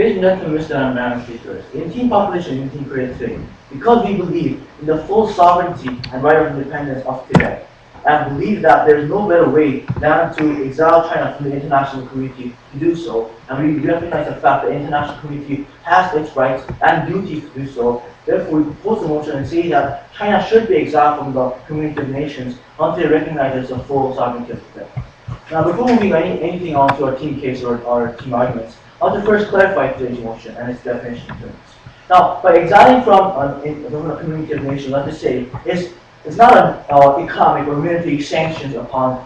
Ladies and gentlemen, Mr. and Madam Speakers, the Indian population in Korea today, because we believe in the full sovereignty and right of independence of Tibet, and believe that there is no better way than to exile China from the international community to do so, and we recognize the fact that the international community has its rights and duties to do so. Therefore, we propose a motion and say that China should be exiled from the community of nations until it recognizes the full sovereignty of Tibet. Now, before moving anything on to our team case or our team arguments, I want to first clarify today's motion and its definition terms. Now, by exiling from a community of nations, let us say, it's not an economic or military sanctions upon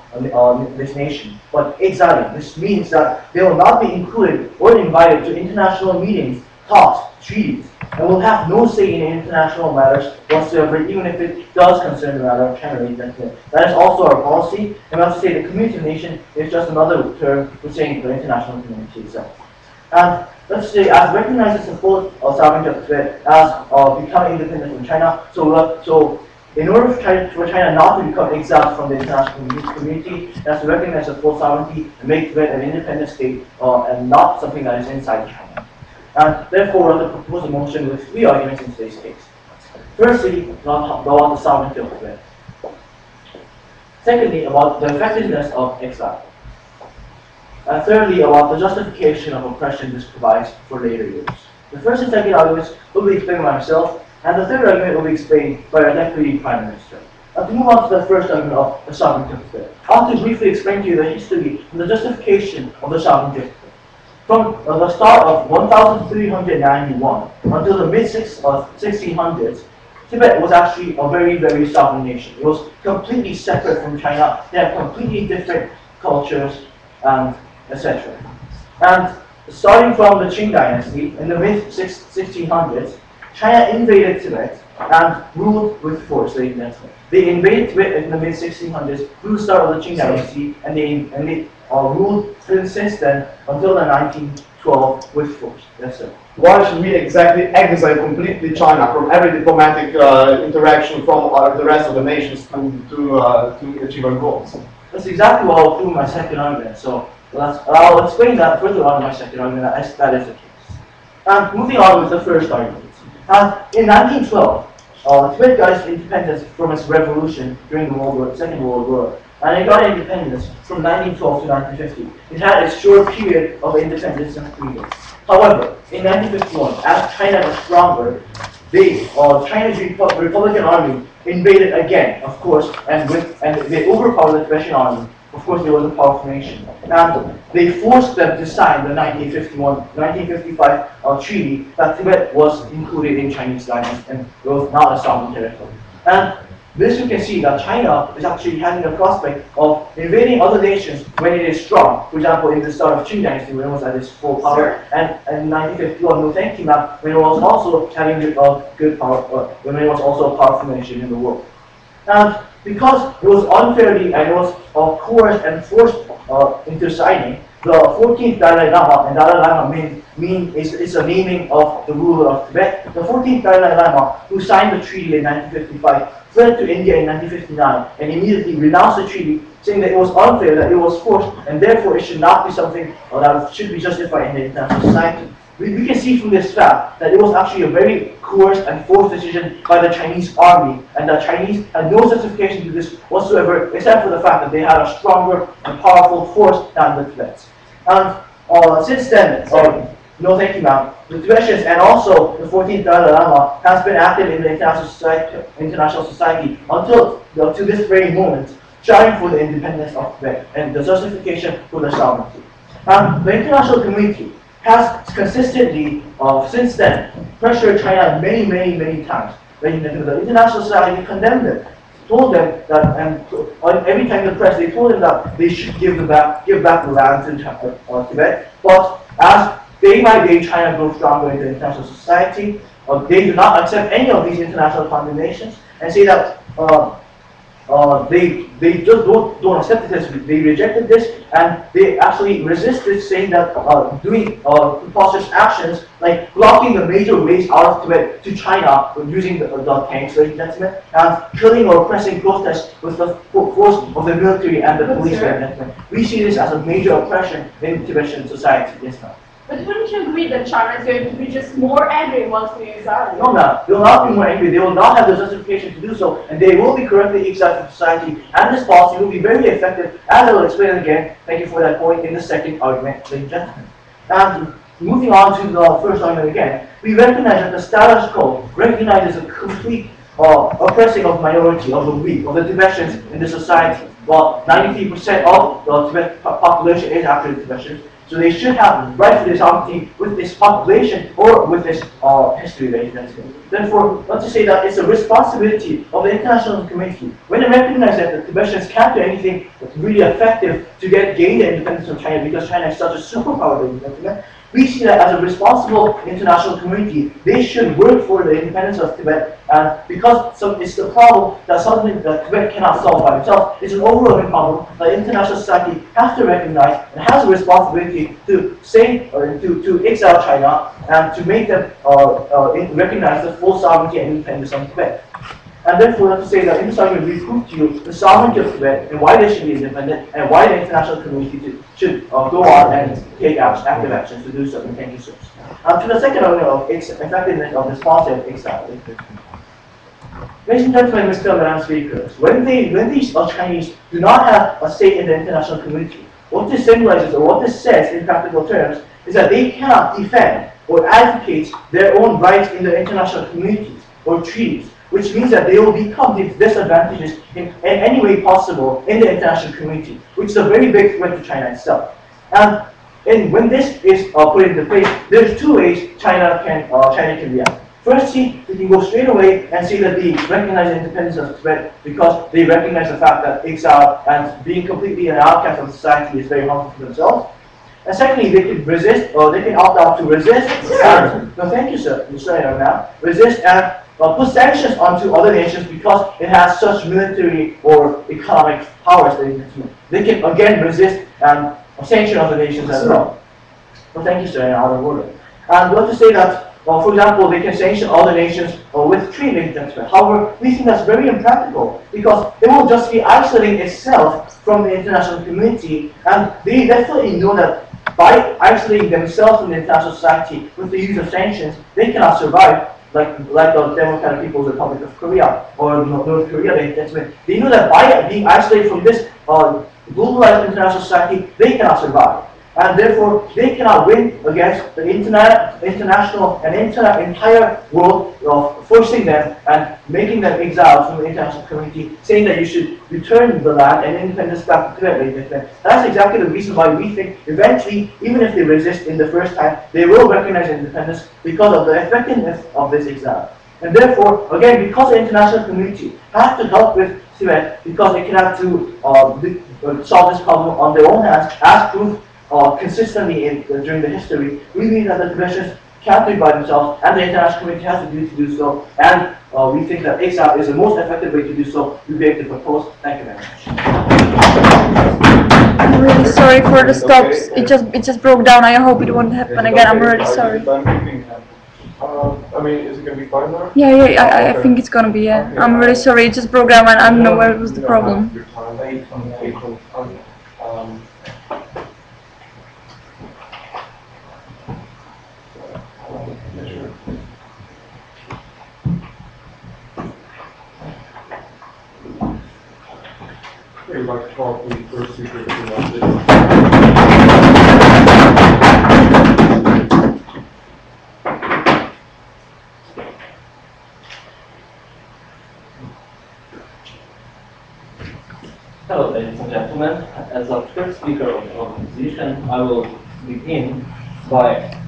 this nation, but exiling. This means that they will not be included or invited to international meetings, talks, treaties, and will have no say in international matters whatsoever, even if it does concern the matter of China. That is also our policy, and not to say the community of nation is just another term for saying the international community itself. And let's say, as recognizes the full sovereignty of Tibet as becoming independent from China, so in order for China not to become exiled from the international community, it has to recognize the full sovereignty and make Tibet an independent state and not something that is inside China. And therefore, we have to propose a motion with three arguments in today's case. Firstly, about the sovereignty of Tibet. Secondly, about the effectiveness of exile. And thirdly, about the justification of oppression this provides for later years. The first and second arguments will be explained by myself, and the third argument will be explained by our Deputy Prime Minister. Now, to move on to the first argument of the sovereignty of Tibet, I want to briefly explain to you the history and the justification of the sovereignty of Tibet. From the start of 1391 until the mid-1600s, Tibet was actually a very, very sovereign nation. It was completely separate from China. They had completely different cultures, and etc. And starting from the Qing dynasty in the mid-1600s, China invaded Tibet and ruled with force. They invaded Tibet in the mid-1600s through the start of the Qing dynasty, and they ruled since then until the 1912 with force. Yes, sir. Why should we exactly exile completely China from every diplomatic interaction from the rest of the nations to achieve our goals? That's exactly what I'll prove in my second argument. So I'll explain that further on in my second argument that is the case. And moving on with the first argument. In 1912, Tibet got its independence from its revolution during the Second World War. And it got independence from 1912 to 1950. It had its short period of independence and freedom. However, in 1951, as China was stronger, China's Republican Army invaded again, of course, and they overpowered the Tibetan army. Of course, there was a powerful nation. And they forced them to sign the 1955 treaty that Tibet was included in Chinese lands and was not a sovereign territory. And this you can see that China is actually having a prospect of invading other nations when it is strong. For example, in the start of Qing dynasty, when it was at its full power, and in 1951, Muteng came out when it was also having good power, when it was also a powerful nation in the world. And because it was unfairly and it was coerced and forced into signing, the 14th Dalai Lama, and Dalai Lama is a naming of the ruler of Tibet. The 14th Dalai Lama, who signed the treaty in 1955, fled to India in 1959 and immediately renounced the treaty, saying that it was unfair, that it was forced, and therefore it should not be something that should be justified in the international society. We can see from this fact that it was actually a very coerced and forced decision by the Chinese army, and the Chinese had no justification to this whatsoever, except for the fact that they had a stronger and powerful force than the Tibetans. And since then, no thank you ma'am, the Tibetans and also the 14th Dalai Lama has been active in the international society until to this very moment, striving for the independence of Tibet and the justification for the sovereignty. The international community has consistently, since then, pressured China many times. The international society condemned them, told them that, and every time the press, they told them that they should give back the land to Tibet. But as day by day China grows stronger in the international society, they do not accept any of these international condemnations and say that they just don't accept this. They rejected this, and they actually resisted, saying that doing preposterous actions like blocking the major ways out of Tibet to China using the tanks, ladies and gentlemen, and killing or oppressing protests with the force of the military and the police. We see this as a major oppression in Tibetan society. Yes, ma'am. But wouldn't you agree that China is going to be just more angry once we exile? No, no, they will not be more angry. They will not have the justification to do so, and they will be correctly exiled from society. And this policy will be very effective, as I will explain again. Thank you for that point in the second argument, ladies and gentlemen. And moving on to the first argument again, we recognize that the status quo recognizes a complete oppressing of minority, of the weak, of the Tibetans in the society. Well, 93% of the Tibet population is actually Tibetans, so they should have right to this sovereignty with this population or with this history, ladies and gentlemen. Therefore, not to say that it's a responsibility of the international community when they recognize that the Tibetans can't do anything that's really effective to gain the independence from China because China is such a superpower, ladies and gentlemen. We see that as a responsible international community, they should work for the independence of Tibet, and because it's the problem that something that Tibet cannot solve by itself, it's an overwhelming problem that international society has to recognize and has a responsibility to say or to exile China and to make them recognize the full sovereignty and independence of Tibet. And therefore, not to say that in this argument we prove to you the sovereignty of Tibet and why they should be independent and why the international community should go on and take active actions to do so. And thank you, sir. To the second argument of effectiveness of responsive exile. Ladies and gentlemen, Mr. and Madam Speakers, when these Chinese do not have a say in the international community, what this symbolizes or what this says in practical terms is that they cannot defend or advocate their own rights in the international communities or treaties, which means that they will become disadvantages in any way possible in the international community, which is a very big threat to China itself. And when this is put into place, there's two ways China can react. Firstly, we can go straight away and say that they recognize the independence of Tibet because they recognize the fact that exile and being completely an outcast of society is very harmful to themselves. And secondly, they can resist, or they can opt out to resist. No, thank you, sir. You say it now. Resist and put sanctions onto other nations because it has such military or economic powers that they can again resist and sanction other nations as well. Well, thank you, sir, in out of order. And what to say that, for example, they can sanction other nations with trade agreements. However, we think that's very impractical because it will just be isolating itself from the international community, and they definitely know that by isolating themselves from the international society with the use of sanctions, they cannot survive. Like the Democratic People's Republic of Korea or North Korea, they know that by being isolated from this globalized international society, they cannot survive. And therefore, they cannot win against the international and entire world of forcing them and making them exiled from the international community, saying that you should return the land and independence back to Tibet. That's exactly the reason why we think eventually, even if they resist in the first time, they will recognize independence because of the effectiveness of this exile. And therefore, again, because the international community has to help with Tibet because they cannot solve this problem on their own hands, as proved consistently during the history, we believe that the Tibetans can't do it by themselves, and the international community has to do so, and we think that exile is the most effective way to do so. We beg to propose. Thank you very much. I'm really sorry for the stops. It just broke down. I hope it won't happen again. I'm really sorry. I mean, is it going to be fine now? Yeah, I think it's going to be, yeah. Okay, I'm really sorry. It just broke down and I don't know where was the problem. I'd like to call the first speaker to Hello, ladies and gentlemen. As a first speaker of the opposition, I will begin by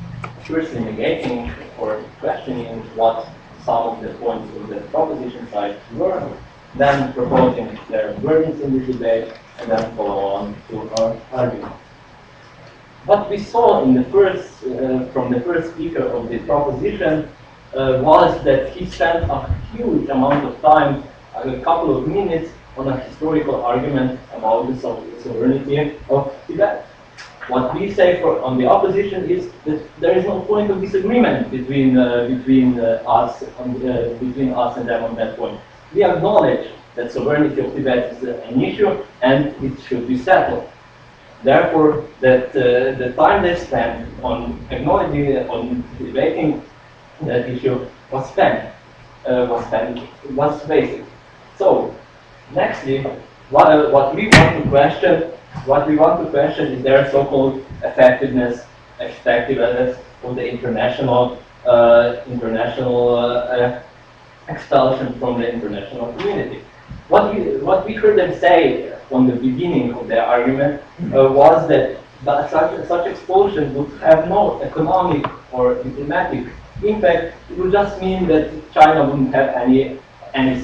firstly negating or questioning what some of the points of the proposition side were, then proposing their burdens in the debate, and then follow on to our argument. What we saw in the from the first speaker of the proposition was that he spent a huge amount of time, a couple of minutes, on a historical argument about the sovereignty of Tibet. What we say on the opposition is that there is no point of disagreement between us and them on that point. We acknowledge that sovereignty of Tibet is an issue and it should be settled. Therefore, that the time they spent on acknowledging, on debating that issue was wasted. So, nextly, what we want to question is their so-called effectiveness of the international expulsion from the international community. What we heard them say on the beginning of their argument was that such expulsion would have no economic or diplomatic impact. It would just mean that China wouldn't have any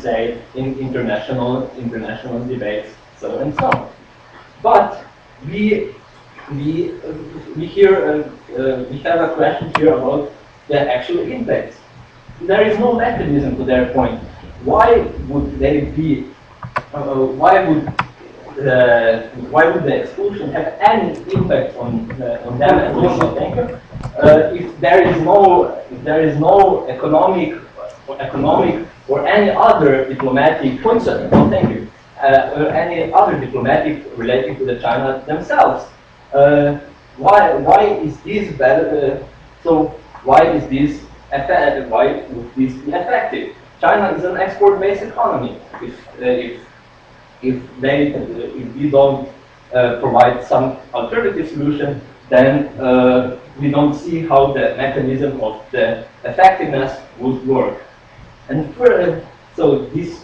say in international debates, so and so on. But we have a question here about the actual impacts. There is no mechanism to their point. Why would they be? Why would the expulsion have any impact on them at all? Thank you. If there is no economic or any other diplomatic concern, thank you, or any other diplomatic relating to the China themselves. Why is this better? So why is this effective? Why would this be effective? China is an export-based economy. If we don't provide some alternative solution, then we don't see how the mechanism of the effectiveness would work. And so this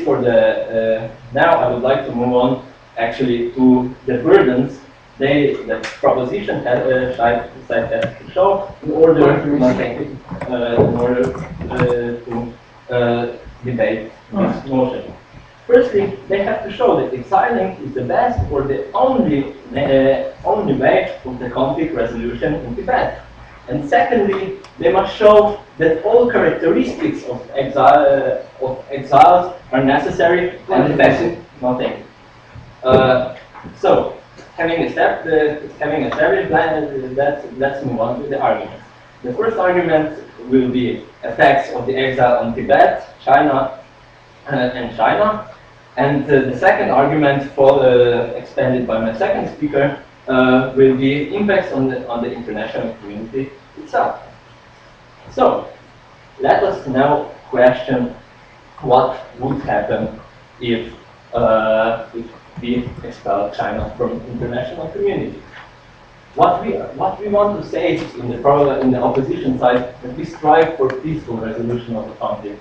for the now I would like to move on actually to the burdens the proposition side has to show in order to debate this notion. Firstly, they have to show that exiling is the best or the only way of the conflict resolution in Tibet. And secondly, they must show that all characteristics of exiles are necessary and effective. Nothing. So, having established that, let's move on to the arguments. The first argument will be effects of the exile on Tibet, China, and China. And the second argument, expanded by my second speaker, will be impacts on the international community itself. So, let us now question what would happen if we expel China from international community. What we want to say in the opposition side that we strive for peaceful resolution of the conflict.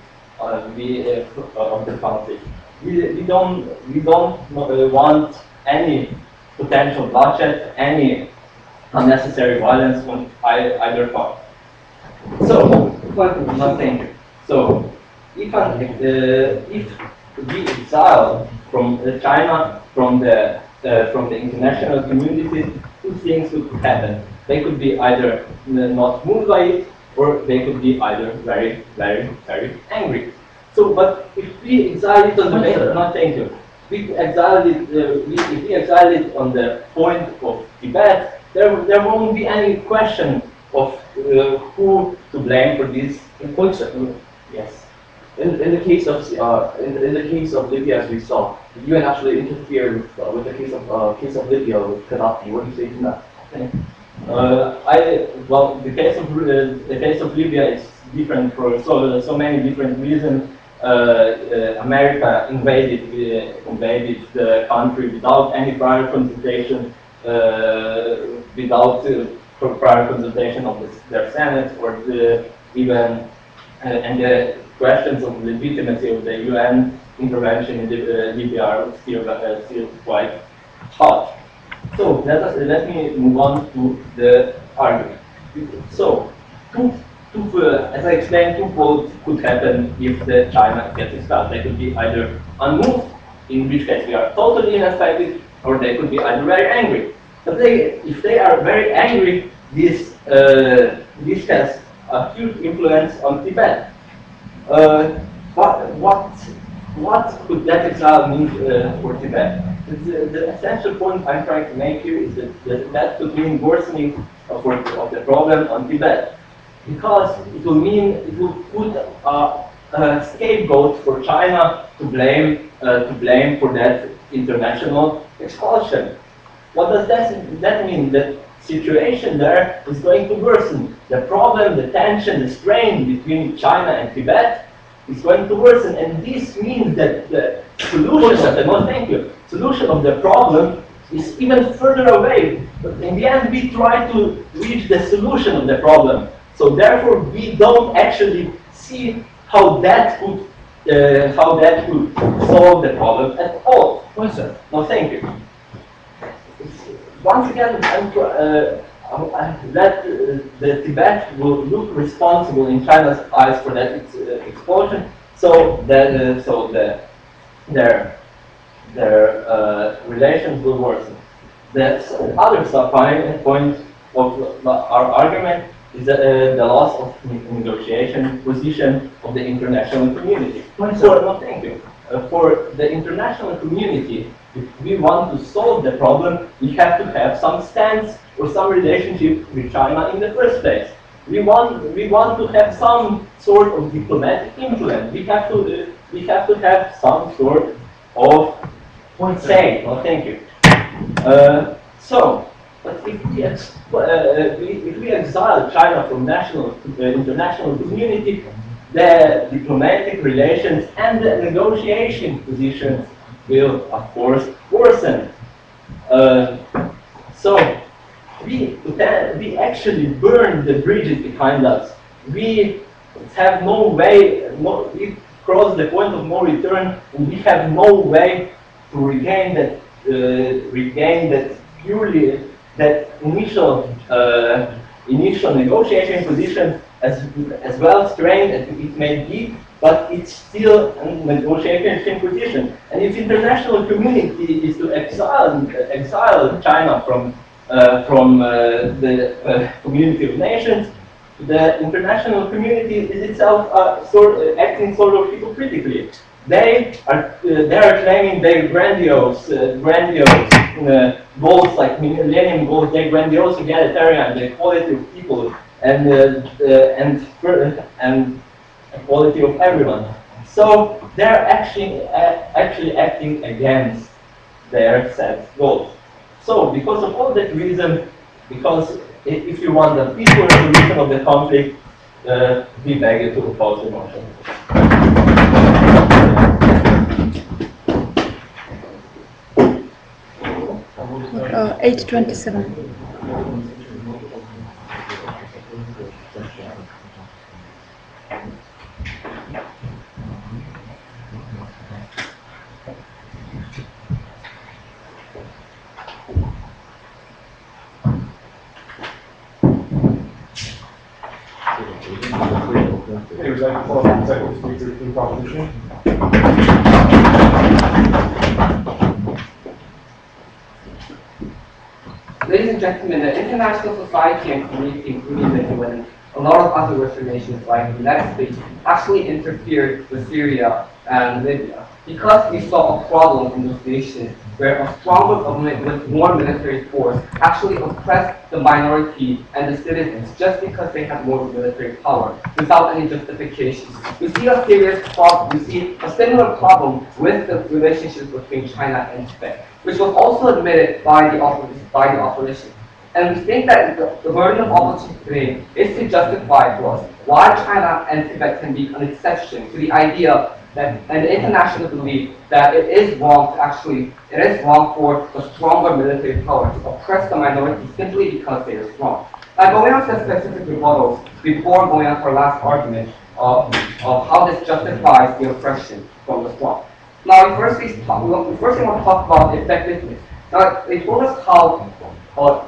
We don't want any potential bloodshed, any unnecessary violence on either part. So, nothing. So, if we exile from China from the international community, two things could happen. They could be either not moved by it, or they could be either very, very, very angry. So, but if we exile it on the basis, no, thank you. If we exile it on the point of Tibet, there won't be any question of who to blame for this. Yes. In the case of Libya, as we saw, the UN actually interfered with the case of Libya with Gaddafi. What do you say to that? The case of Libya is different for so many different reasons. America invaded the country without any prior consultation, without prior consultation of their Senate or even and the questions of legitimacy of the UN intervention in Libya are still quite hot. So let me move on to the argument. So, as I explained, two folds could happen if the China gets expelled. They could be either unmoved, in which case we are totally unaffected, or they could be either very angry. But if they are very angry, this has a huge influence on Tibet. What could that exile mean for Tibet? The essential point I'm trying to make here is that could mean worsening of the problem on Tibet, because it will put a scapegoat for China to blame for that international expulsion. What does that mean? That situation there is going to worsen. The problem, the tension, the strain between China and Tibet is going to worsen, and this means that the solution of solution of the problem is even further away. But in the end, we try to reach the solution of the problem. So therefore, we don't actually see how that could solve the problem at all. No, thank you. Once again, that the Tibet will look responsible in China's eyes for that explosion. So that their relations will worsen. The other point of our argument is the loss of negotiation position of the international community. For the international community, if we want to solve the problem, we have to have some stance or some relationship with China in the first place. We want to have some sort of diplomatic influence. We have to have some sort of say. Oh, thank you. But if we exile China from international community, the diplomatic relations and the negotiation positions will, of course, worsen. So we actually burn the bridges behind us. We have no way. We cross the point of no return, and we have no way to regain that initial negotiation position, as well strained as it may be, but it's still a negotiation position. And if international community is to exile China from the community of nations, the international community is itself acting sort of hypocritically. They are claiming their grandiose goals, like Millennium Goals, their grandiose egalitarian, the equality of people and equality of everyone. So they're actually acting against their set goals. So because of all that reason, because if you want a peaceful resolution of the conflict, we beg you to oppose the motion. 827. Okay, would you like to follow up the second speaker to the proposition? Ladies and gentlemen, the international society and community, including the UN, a lot of other Western nations like the United States, actually interfered with Syria and Libya because we saw a problem in those nations where a stronger government with more military force actually oppressed the minority and the citizens just because they had more military power without any justification. We see a serious problem, we see a similar problem with the relationship between China and Tibet, which was also admitted by the opposition. And we think that the burden of opposition today is to justify to us why China and Tibet can be an exception to the idea that, and the international belief that it is wrong for the stronger military power to oppress the minority simply because they are strong. Now, going on to the specific rebuttals, before going on to our last argument of how this justifies the oppression from the strong. Now, we first want to talk about effectiveness. Now, they told us how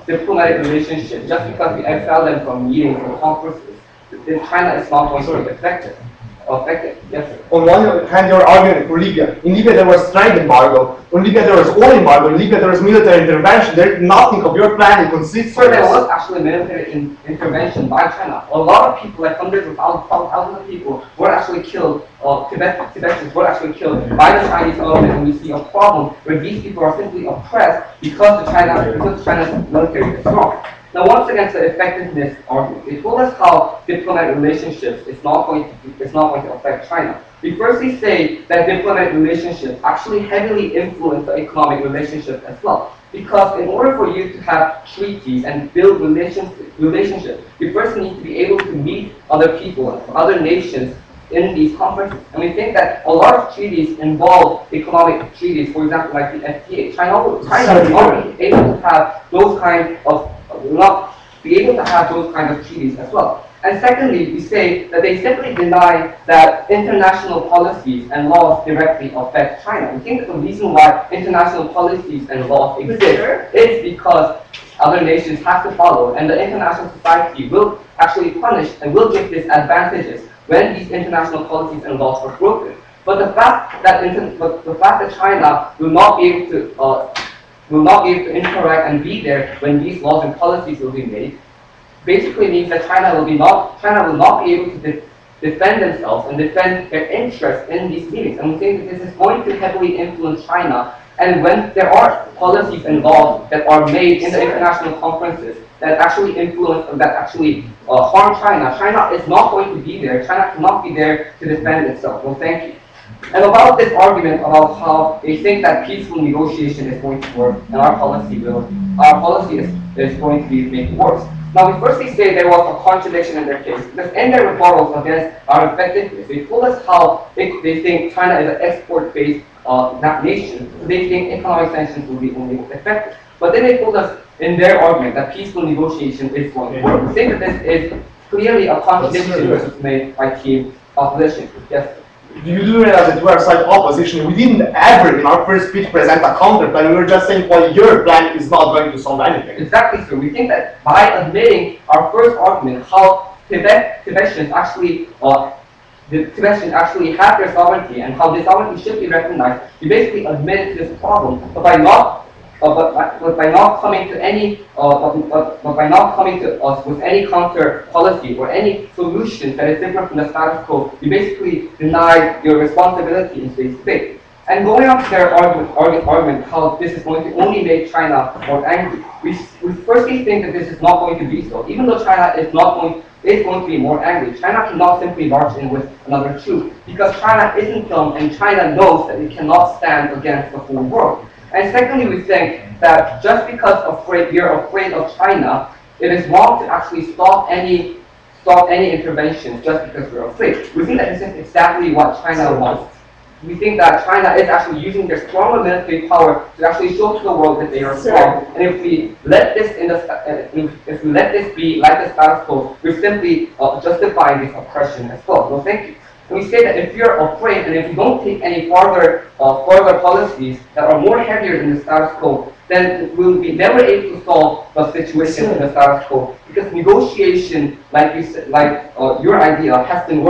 diplomatic relationships, just because we exile them from meetings or conferences, China is not going to be effective. Yes, sir. On one hand, you're arguing for Libya. In Libya, there was strike embargo. In Libya, there was oil embargo. In Libya, there was military intervention. Nothing of your plan consists of. So there was actually military intervention by China. A lot of people, like hundreds of thousands of people, were actually killed. Tibetans were actually killed by the Chinese government, and we see a problem where these people are simply oppressed because China's military is strong. Now, once again, the effectiveness argument. They told us how diplomatic relationships is not going to affect China. We firstly say that diplomatic relationships actually heavily influence the economic relationship as well. Because in order for you to have treaties and build relationships, you first need to be able to meet other people, other nations in these conferences. And we think that a lot of treaties involve economic treaties, for example, like the FTA. China is not able to have those kind of treaties as well. And secondly, we say that they simply deny that international policies and laws directly affect China. We think that the reason why international policies and laws exist is because other nations have to follow, and the international society will actually punish and will give disadvantages when these international policies and laws are broken. But the fact that China will not be able to interact and be there when these laws and policies will be made basically means that China will not be able to defend themselves and defend their interests in these meetings. And we think that this is going to heavily influence China. And when there are policies and laws that are made in the international conferences that actually influence, that actually harm China, China is not going to be there. China cannot be there to defend itself. Well, thank you. And about this argument about how they think that peaceful negotiation is going to work and our policy is going to be made worse. Now, we firstly say there was a contradiction in their case, because in their rebuttals against our effectiveness, they told us how they think China is an export-based nation, so they think economic sanctions will be only effective. But then they told us in their argument that peaceful negotiation is going to work. We think that this is clearly a contradiction which was made by team opposition. Yes. You do realize that we are side opposition. We didn't ever in our first speech present a counter plan. We were just saying, well, your plan is not going to solve anything. Exactly so. We think that by admitting our first argument, how Tibetans actually have their sovereignty and how this sovereignty should be recognized, we basically admitted this problem. But by not coming to us with any counter policy or any solution that is different from the status quo, you basically deny your responsibility in this debate. And going on to their argument how this is going to only make China more angry, we firstly think that this is not going to be so. Even though China is going to be more angry, China cannot simply march in with another troop, because China isn't dumb and China knows that it cannot stand against the whole world. And secondly, we think that just because you're afraid of China, it is wrong to actually stop any interventions just because we're afraid. We think that this is exactly what China wants. We think that China is actually using their stronger military power to actually show to the world that they are strong. And if we let this be like the status quo, we're simply justifying this oppression as well. So thank you. And we say that if you're afraid and if you don't take any further policies that are more heavier than the status quo, then we'll be never able to solve the situation in the status quo. Because negotiation, like you said, your idea, has been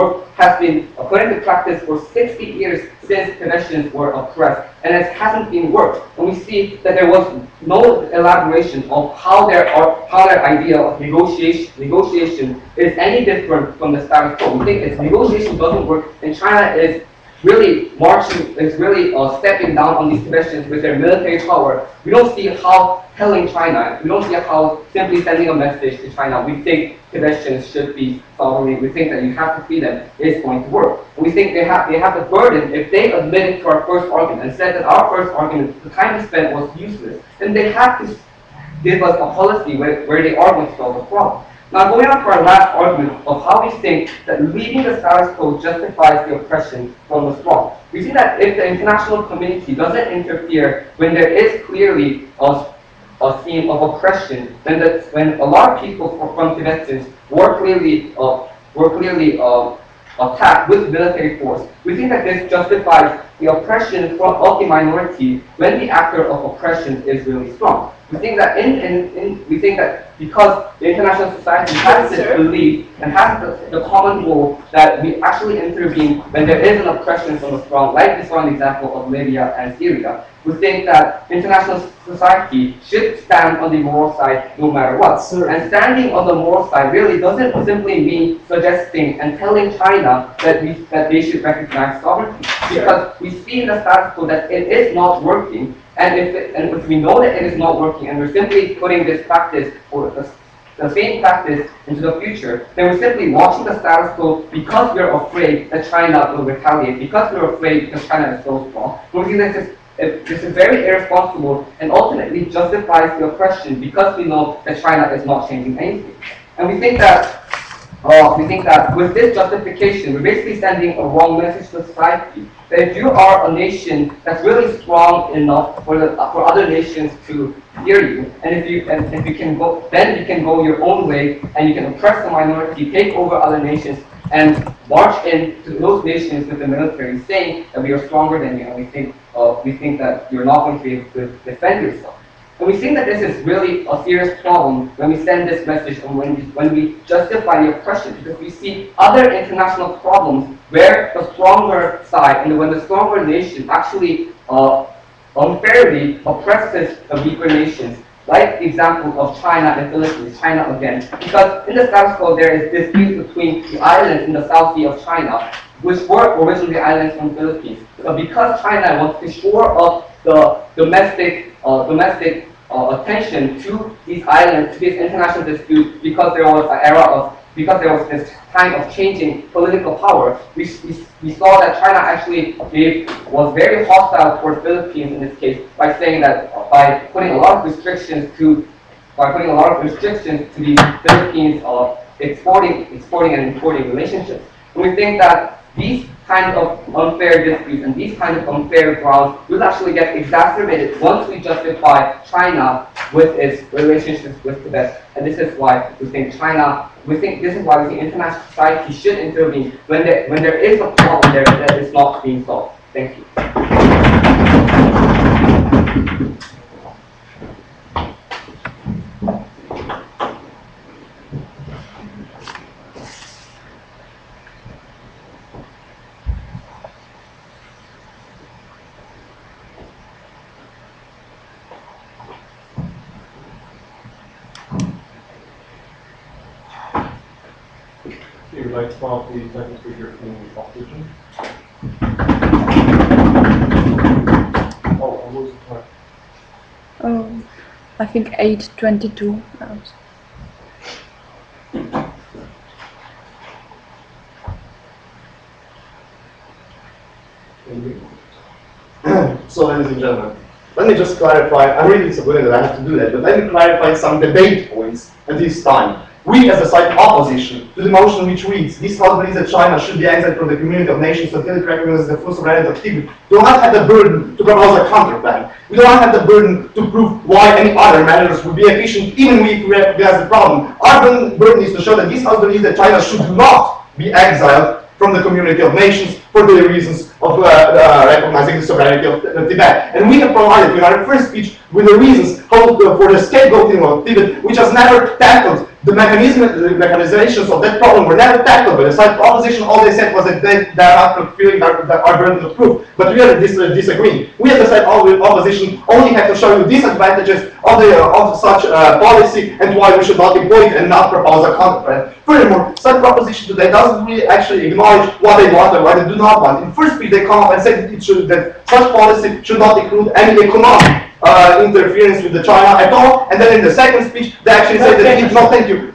put into practice for 60 years since Tibetans were oppressed, and it hasn't been worked. And we see that there was no elaboration of how their idea of negotiation is any different from the status quo. We think negotiation doesn't work, and China is really stepping down on these Tibetans with their military power. We don't see how telling China, we don't see how simply sending a message to China, we think Tibetans should be sovereign, we think that you have to free them, is going to work. And we think they have the burden, if they admitted to our first argument and said that our first argument, the time we spent was useless, then they have to give us a policy where they are going to solve the problem. Now, going on to our last argument of how we think that leaving the status quo justifies the oppression from the strong. We see that if the international community doesn't interfere when there is clearly a theme of oppression, then when a lot of people from Tibetans were clearly attacked with military force, we think that this justifies the oppression of the minority when the actor of oppression is really strong. We think that we think that because the international society has this belief and has the common goal that we actually intervene when there is an oppression from the strong, like we saw an example of Libya and Syria, we think that international society should stand on the moral side no matter what. And standing on the moral side really doesn't simply mean suggesting and telling China that they should recognize sovereignty, because we see in the status quo that it is not working. And if we know that it is not working, and we're simply putting this practice for the same practice into the future, then we're simply watching the status quo because we're afraid that China will retaliate, because we're afraid because China is so strong. We think this is very irresponsible and ultimately justifies the oppression because we know that China is not changing anything. And we think that with this justification, we're basically sending a wrong message to society. That if you are a nation that's really strong enough for other nations to hear you, and if you can go, then you can go your own way and you can oppress the minority, take over other nations, and march into those nations with the military, saying that we are stronger than you, and we think that you're not going to be able to defend yourself. And we think that this is really a serious problem when we send this message and when we justify the oppression, because we see other international problems where the stronger side and when the stronger nation actually unfairly oppresses the weaker nations, like the example of China and Philippines, China again. Because in the status quo there is dispute between the islands in the South Sea of China, which were originally islands from the Philippines. But because China wants to shore up the domestic attention to these islands, to this international dispute, because there was an era of, because there was this time of changing political power, we saw that China actually was very hostile towards Philippines in this case by saying that by putting a lot of restrictions to the Philippines of exporting and importing relationships. And we think that these kind of unfair disputes and these kind of unfair grounds will actually get exacerbated once we justify China with its relationships with Tibet. And this is why we think international society should intervene when there is a problem there that is not being solved. Thank you. You would like to start the second speaker from the opposition? Oh, what was the time? Oh, I think 8:22. So, ladies and gentlemen, let me just clarify. I'm really disappointed that I have to do that, but let me clarify some debate points at this time. We, as a side opposition to the motion which reads, this House believes that China should be exiled from the community of nations until it recognizes the full sovereignty of Tibet, do not have the burden to propose a counterplan. We do not have the burden to prove why any other measures would be efficient, even if we recognize the problem. Our burden is to show that this House believes that China should not be exiled from the community of nations for the reasons of recognizing the sovereignty of Tibet. And we have provided in our first speech with the reasons how for the scapegoating of Tibet, which has never tackled the mechanizations of that problem were never tackled by the side opposition. All they said was that they are not fulfilling our burden of proof. But we are disagreeing. We as the side opposition only have to show you disadvantages of such policy and why we should not employ it and not propose a counterplan. Furthermore, side proposition today doesn't really actually acknowledge what they want and what they do not want. In first speech, they come up and say that such policy should not include any economic interference with the China at all, and then in the second speech they actually say that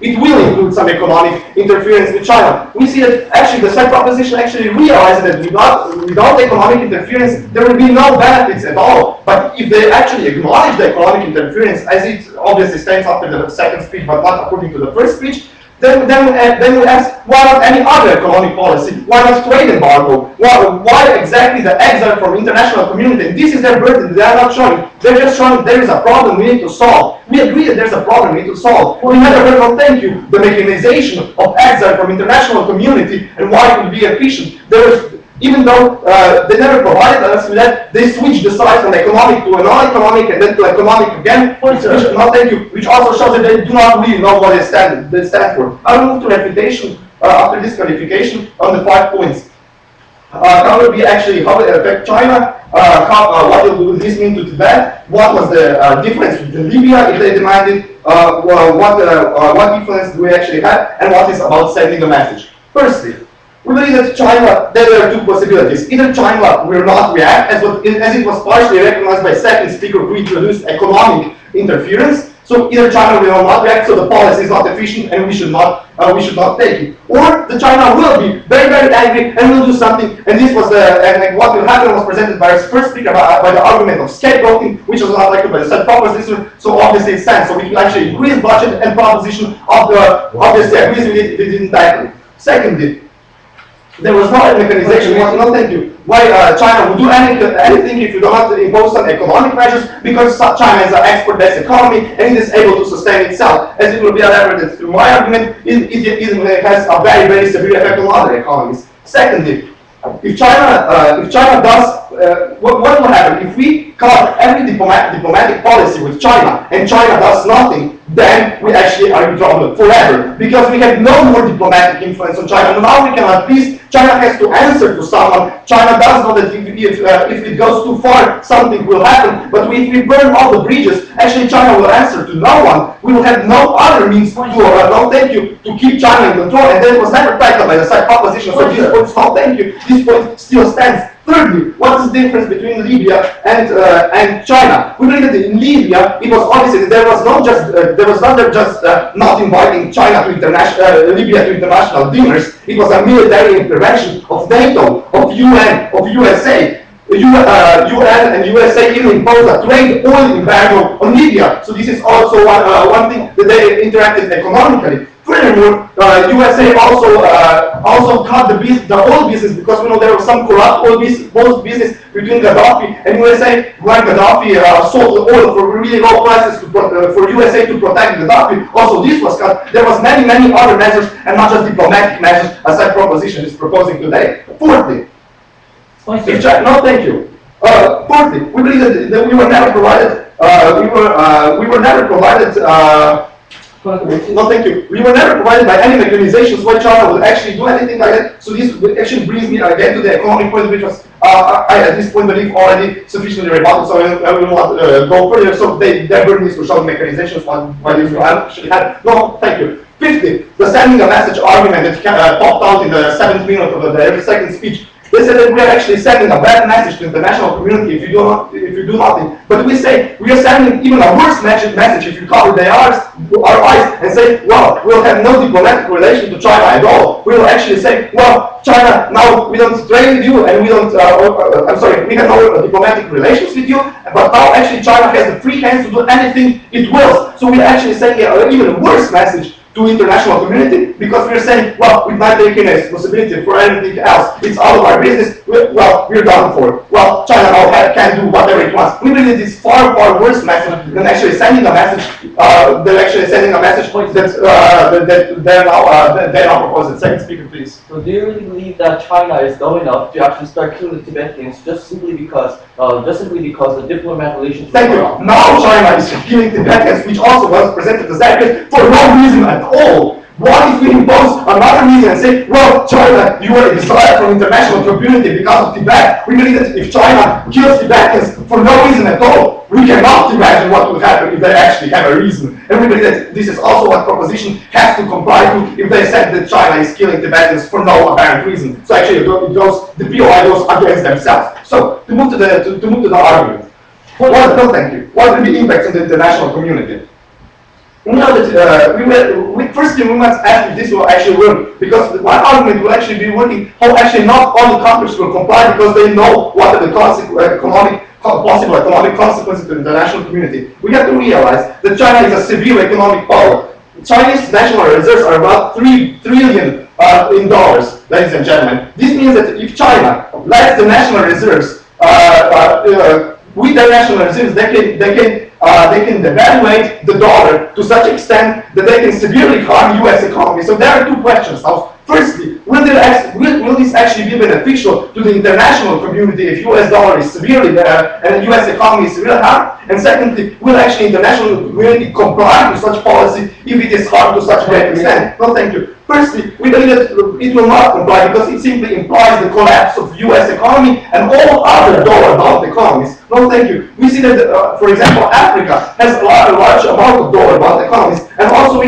it will include some economic interference with China. We see that actually the side proposition actually realizes that without economic interference there will be no benefits at all. But if they actually acknowledge the economic interference, as it obviously stands after the second speech but not according to the first speech, then we ask, why not any other economic policy? Why not trade embargo? Why exactly the exile from international community? And this is their burden. They are not showing. They're just showing there is a problem we need to solve. We agree that there's a problem we need to solve. We never heard of, thank you, the mechanization of exile from international community and why it would be efficient. Even though they never provided us with that, they switched the side from economic to non-economic and then to economic again, which also shows that they do not really know what they stand for. I will move to refutation after this qualification on the 5 points. How will be actually, how will it affect China? What will this mean to Tibet? What was the difference with Libya if they demanded? What influence do we actually have? And what is about sending a message? Firstly, we believe that China, there are two possibilities. Either China will not react, as it was partially recognized by second speaker who introduced economic interference. So either China will not react, so the policy is not efficient, and we should not take it. Or the China will be very, very angry and will do something. And this was and what will happen was presented by our first speaker by the argument of scapegoating, which was not liked by the said proposition. So obviously it stands. So we can actually increase budget and proposition of the obviously agrees with it. We didn't tackle it. Secondly, there was no mechanization. No, thank you. Why China would do anything if you do not impose some economic measures? Because China is an export-based economy and it is able to sustain itself. As it will be elaborated through my argument, it has a very, very severe effect on other economies. Secondly, if China does, what will happen if we cut every diplomatic policy with China and China does nothing? Then we actually are in trouble forever, because we have no more diplomatic influence on China. Now we can at least, China has to answer to someone. China does know that if it goes too far, something will happen. But if we burn all the bridges, actually China will answer to no one. We will have no other means to, no thank you, to keep China in control. And that was never tackled by the side proposition. So this point, no thank you, this point still stands. Thirdly, what is the difference between Libya and China? We believe that in Libya, it was obviously there was not just not inviting China to Libya to international dinners. It was a military intervention of NATO, of UN, of USA. UN and USA even imposed a trade oil embargo on Libya. So this is also one thing that they interacted economically. Furthermore, USA also cut the oil business, because we know there was some corrupt oil business between Gaddafi and USA, when Gaddafi sold the oil for really low prices for USA to protect Gaddafi. Also, this was cut. There was many other measures, and not just diplomatic measures, as that proposition is proposing today. Fourthly, no, thank you. Fourthly, we believe that we were never provided. We were never provided. No, thank you. We were never provided by any mechanizations why China would actually do anything like that. So this actually brings me again to the economic point, which was I at this point believe already sufficiently rebutted. So I will not go further. So their burden is to show mechanizations why this will actually happen. No, thank you. Fifthly, the sending a message argument that popped out in the 7th minute of every second speech. They said that we are actually sending a bad message to the international community if you do nothing. But we say we are sending even a worse message if you cover our eyes and say, well, we'll have no diplomatic relation to China at all. We will actually say, well, China, now we don't trade with you, and we don't. I'm sorry, we have no diplomatic relations with you. But now actually China has the free hands to do anything it wills. So we are actually sending an even worse message to international community, because we're saying, well, we're not taking responsibility for anything else. It's all of our business. We're done for. Well, China now can do whatever it wants. We believe it's far worse message than actually sending a message. That they're now proposing. Second speaker, please. So do you really believe that China is dumb enough to actually start killing the Tibetans just simply because the diplomatic relations? Thank you. Now China is killing Tibetans, which also was presented as that for no reason at all. What if we impose another reason and say, well, China, you are exiled from international community because of Tibet? We believe that if China kills Tibetans for no reason at all, we cannot imagine what would happen if they actually have a reason. And we believe that this is also what proposition has to comply to if they said that China is killing Tibetans for no apparent reason. So actually, the POI goes against themselves. So to move to the argument, thank you. What will be the impacts on the international community? We know that firstly we must ask if this will actually work, because one argument will actually be working how actually not all the countries will comply, because they know what are the possible economic consequences to the international community. We have to realize that China is a severe economic power. Chinese national reserves are about $3 trillion in dollars, ladies and gentlemen. This means that if China lets the national reserves with their national reserves, they can devaluate the dollar to such extent that they can severely harm U.S. economy. So there are two questions. Now, firstly, will this actually be beneficial to the international community if U.S. dollar is severely and U.S. economy is severely harmed? And secondly, will actually international community comply with such policy if it is harmed to such a great extent? No, thank you. Firstly, we believe that it will not comply because it simply implies the collapse of U.S. economy and all other dollar-bound economies. No, thank you. We see that, for example, Africa has a large amount of dollar-bound economies, and also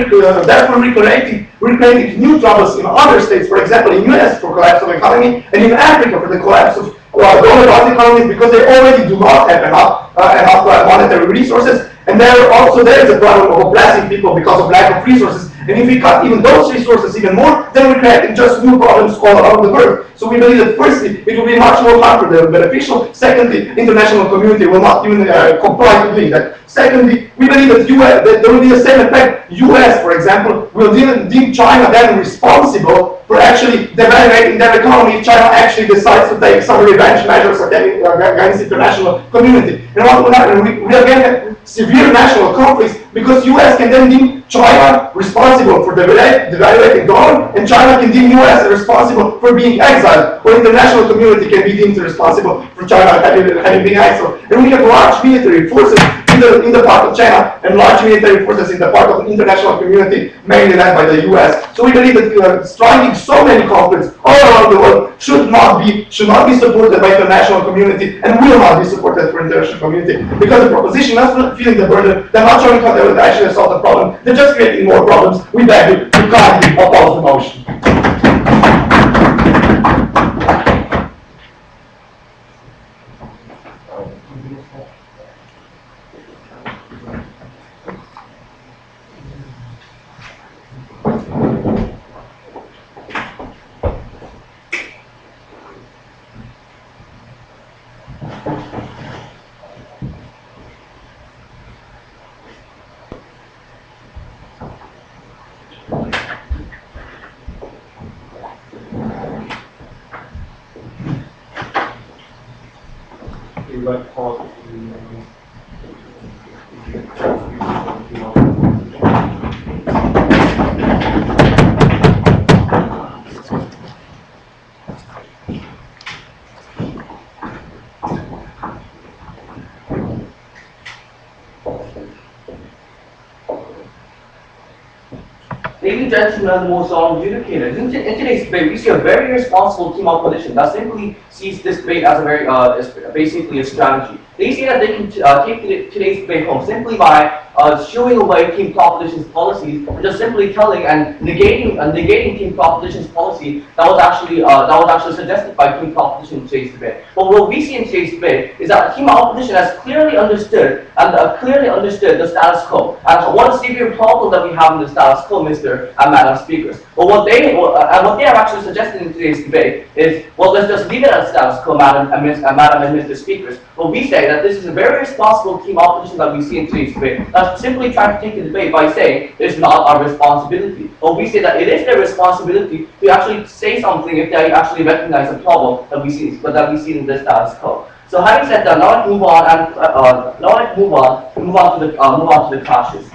therefore we're creating new troubles in other states. For example, in U.S. for collapse of economy, and in Africa for the collapse of dollar-bound economies, because they already do not have enough monetary resources. And there is a problem of oppressing people because of lack of resources. And if we cut even those resources even more, then we're creating just new problems all around the world. So we believe that firstly, it will be much more harmful than beneficial. Secondly, international community will not even comply to doing that. Secondly, we believe that that there will be the same effect. US, for example, will deem China then responsible for actually devaluating their economy if China actually decides to take some revenge measures against international community. And what will happen? We again have severe national conflicts because US can then deem China responsible for devaluating dollar, and China can deem US responsible for being exiled, or international community can be deemed responsible for China having been exiled. And we have large military forces in the part of China and large military forces in the part of the international community, mainly led by the US. So we believe that striking so many conflicts all around the world should not be supported by the international community and will not be supported for international community, because the proposition not feeling the burden, they're not showing how they would actually solve the problem, they're just creating more problems. We beg you to kindly oppose the motion. We would like to pause the Ladies and gentlemen, the most honorable adjudicators, in today's debate, we see a very irresponsible team opposition that simply sees this debate as a very, basically a strategy. They say that they can take today's debate home simply by showing away Team Proposition's policies and just simply telling and negating Team Proposition's policy that was actually suggested by Team Proposition in today's debate. But what we see in today's debate is that Team Opposition has clearly understood the status quo and what a severe problem that we have in the status quo, Mr. and Madam Speakers. But what they have actually suggested in today's debate is, well, let's just leave it as status quo, Madam and Mr. Speakers. But we say that this is a very responsible Team Opposition that we see in today's debate. That's simply trying to take the debate by saying it's not our responsibility. But we say that it is their responsibility to actually say something if they actually recognize the problem that we see in the status quo. So having said that, now let's move on to the clashes.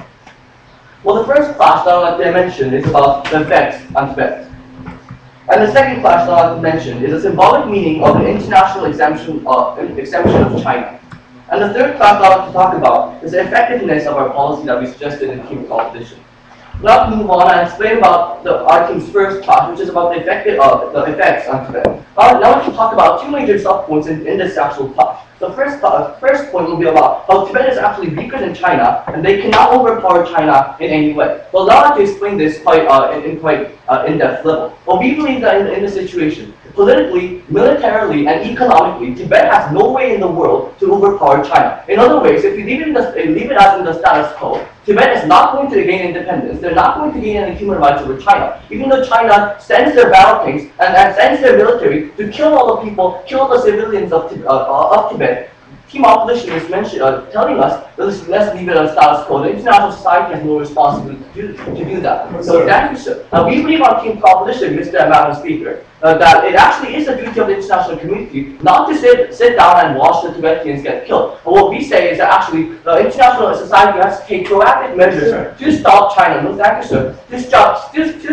Well, the first clash that I would like to mention is about the effects on Tibet. And the second clash that I would like to mention is the symbolic meaning of the international exemption of China. And the third clash that I want to talk about is the effectiveness of our policy that we suggested in Team Proposition. Now to move on and explain about our team's first clash, which is about the effects on Tibet. Now let's talk about two major subpoints in this actual clash. The first point will be about how Tibet is actually weaker than China, and they cannot overpower China in any way. Well, now I have to explain this quite in-depth level. Well, we believe that in this situation, politically, militarily, and economically, Tibet has no way in the world to overpower China. In other words, if we leave it as in the status quo, Tibet is not going to gain independence. They're not going to gain any human rights over China. Even though China sends their battle tanks and sends their military to kill all the people, kill the civilians of Tibet, Team Opposition is telling us that let's leave it as status quo. The international society has no responsibility to do that. So thank you, sir. We believe on Team Opposition, Mr. and Madam Speaker, that it actually is the duty of the international community not to sit down and watch the Tibetans get killed. But what we say is that actually the international society has to take proactive measures to stop China. No, thank you, sir. To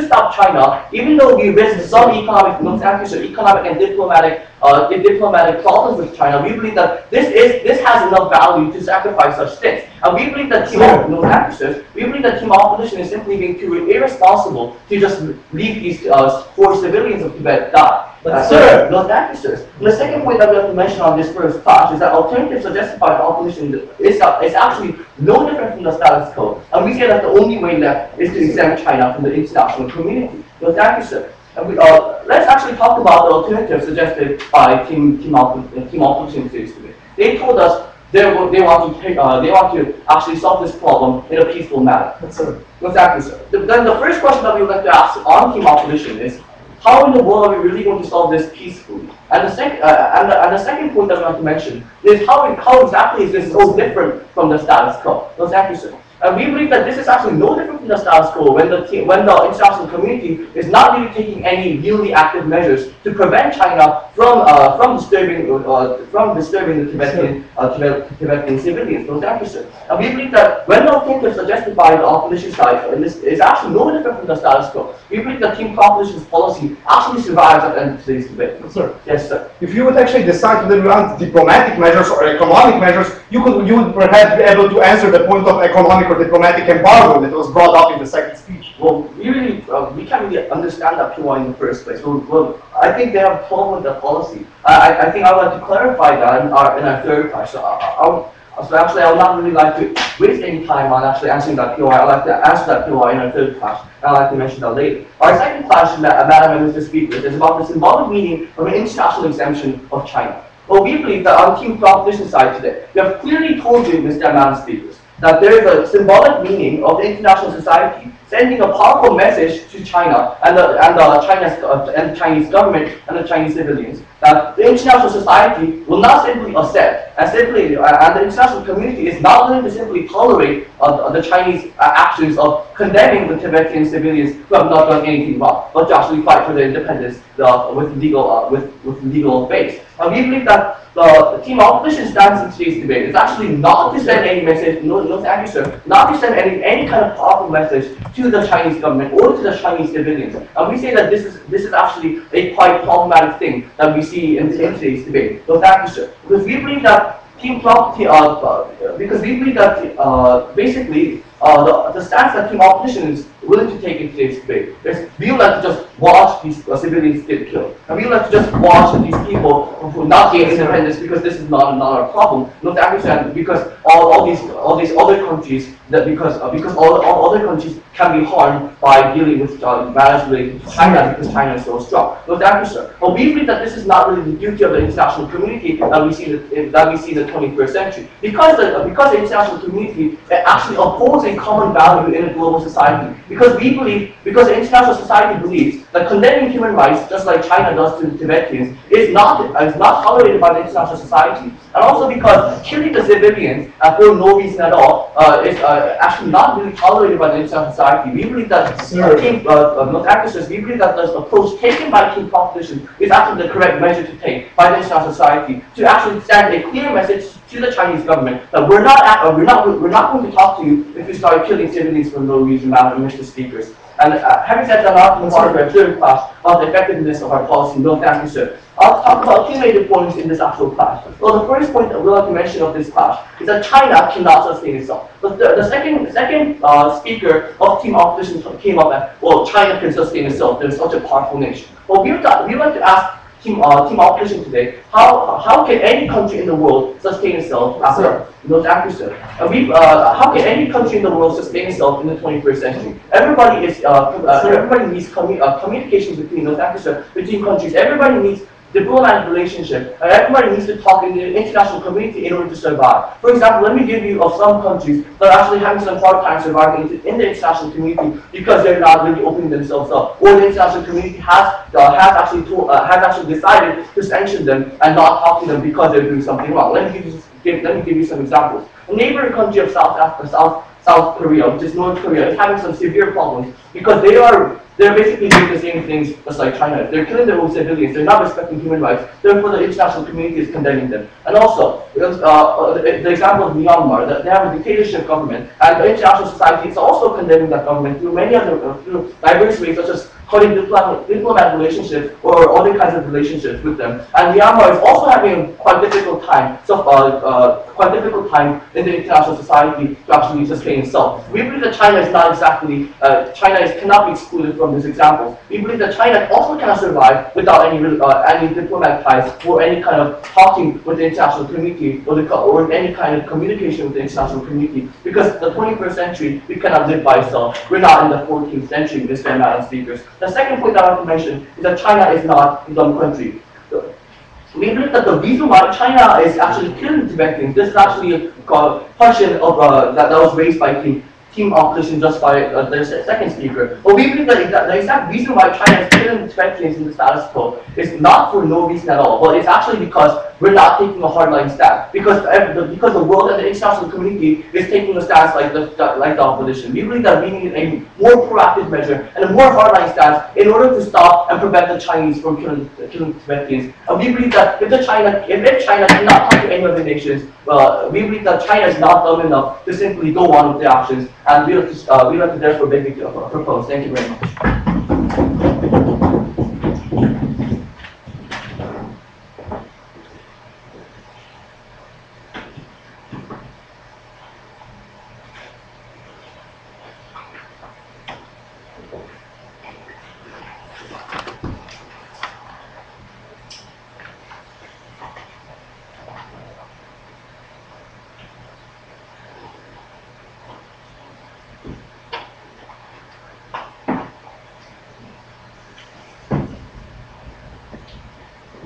stop China, even though we risk some economic and diplomatic problems with China, we believe that this has enough value to sacrifice such things. And we believe that Team Opposition is simply being too irresponsible to just leave these poor civilians of Tibet die. But sir, no, thank you, sir. And the second point that we have to mention on this first clash is that alternatives suggested by the opposition is actually no different from the status quo. And we say that the only way left is to exempt China from the international community. No, thank you, sir. And let's actually talk about the alternatives suggested by Team Opposition today. They told us they want to actually solve this problem in a peaceful manner. Exactly, sir. Then the first question that we would like to ask on team opposition is, how in the world are we really going to solve this peacefully? And the second point that we want to mention is how exactly is this so different from the status quo? Exactly, sir. And we believe that this is actually no different from the status quo when the international community is not really taking any really active measures to prevent China from disturbing the Tibetan civilians. Exactly, sir. And we believe that when the thinkers suggested by the opposition side is actually no different from the status quo. We believe that team opposition's policy actually survives at the end of today's debate. Sir. Yes, sir. If you would actually decide whether you want diplomatic measures or economic measures, you would perhaps be able to answer the point of economic or diplomatic embargo that was brought up in the second speech. Well, we can't really understand that PY in the first place. Well, I think they have a problem with the policy. I think I would like to clarify that in our third class. So actually, I would not really like to waste any time on actually answering that PY. I'd like to answer that PY in our third class, and I'd like to mention that later. Our second class, Madam and Mr. Speaker, is about the symbolic meaning of an international exemption of China. Well, we believe that on team opposition side today, we have clearly told you, Mr. and Madam Speakers, that there is a symbolic meaning of the international society sending a powerful message to China and the Chinese government and the Chinese civilians that the international society will not simply accept and the international community is not willing to simply tolerate the Chinese actions of condemning the Tibetan civilians who have not done anything wrong, but to actually fight for their independence with legal base. And we believe that the team opposition stance in today's debate is actually not to send any message, not to send any kind of powerful message to the Chinese government or to the Chinese civilians. And we say that this is actually a quite problematic thing that we see in today's debate. So thank you, sir. Because we believe that basically the stance that team opposition is willing to take in today's debate is we would like to just watch these civilians get killed, and we would like to just watch these people who not gain independence because this is not our problem. Not to understand because all these other countries because all other countries can be harmed by dealing with matters related to China because China is so strong. Not to understand. But we believe that this is not really the duty of the international community that we see in the 21st century because the international community actually opposes a common value in a global society. Because the international society believes that condemning human rights, just like China does to the Tibetans, is not tolerated by the international society. And also because killing the civilians for no reason at all is actually not really tolerated by the international society. We believe that we believe that the approach taken by team opposition is actually the correct measure to take by the international society to actually send a clear message to the Chinese government that we're not going to talk to you if you start killing civilians for no reason, Madam and Mr. Speakers. And having said that, I'll move on to our third class on the effectiveness of our policy. No, thank you, sir. I'll talk about two major points in this actual class. Well, the first point that we'd like to mention of this class is that China cannot sustain itself. But the second speaker of team opposition came up and, well, China can sustain itself. They're such a powerful nation. Well, we'd like to ask team opposition today, how can any country in the world sustain itself after those actors? How can any country in the world sustain itself in the 21st century? Everybody needs communications between those actors, between countries. Everybody needs diplomatic relationship, and everybody needs to talk in the international community in order to survive. For example, let me give you of some countries that are actually having some hard time surviving in the international community because they're not really opening themselves up, or the international community has actually decided to sanction them and not talk to them because they're doing something wrong. Let me give you some examples. A neighboring country of South Korea, which is North Korea, is having some severe problems because they're basically doing the same things just like China. They're killing their own civilians. They're not respecting human rights. Therefore, the international community is condemning them. And also, the example of Myanmar, they have a dictatorship government, and the international society is also condemning that government through many other through diverse ways, such as cutting diplomatic relationships or other kinds of relationships with them. And Myanmar is also having quite difficult time in the international society to actually sustain itself. We believe that China is not exactly cannot be excluded from this example. We believe that China also cannot survive without any diplomatic ties or any kind of talking with the international community or any kind of communication with the international community. Because the 21st century, we cannot live by itself. We're not in the 14th century, Mr. and Madam Speakers. The second point I want to mention is that China is not a dumb country. we believe that the reason why China is actually killing Tibetans, this is actually a question of that was raised by team opposition just by the second speaker. But we believe that the exact reason why China is killing Tibetans in the status quo is not for no reason at all, but it's actually because we're not taking a hardline stance. Because the world and the international community is taking a stance like the opposition. We believe that we need a more proactive measure and a more hardline stance in order to stop and prevent the Chinese from killing Tibetans. And we believe that if China cannot talk to any other nations, we believe that China is not dumb enough to simply go on with their actions, and we have to therefore beg you to propose. Thank you very much.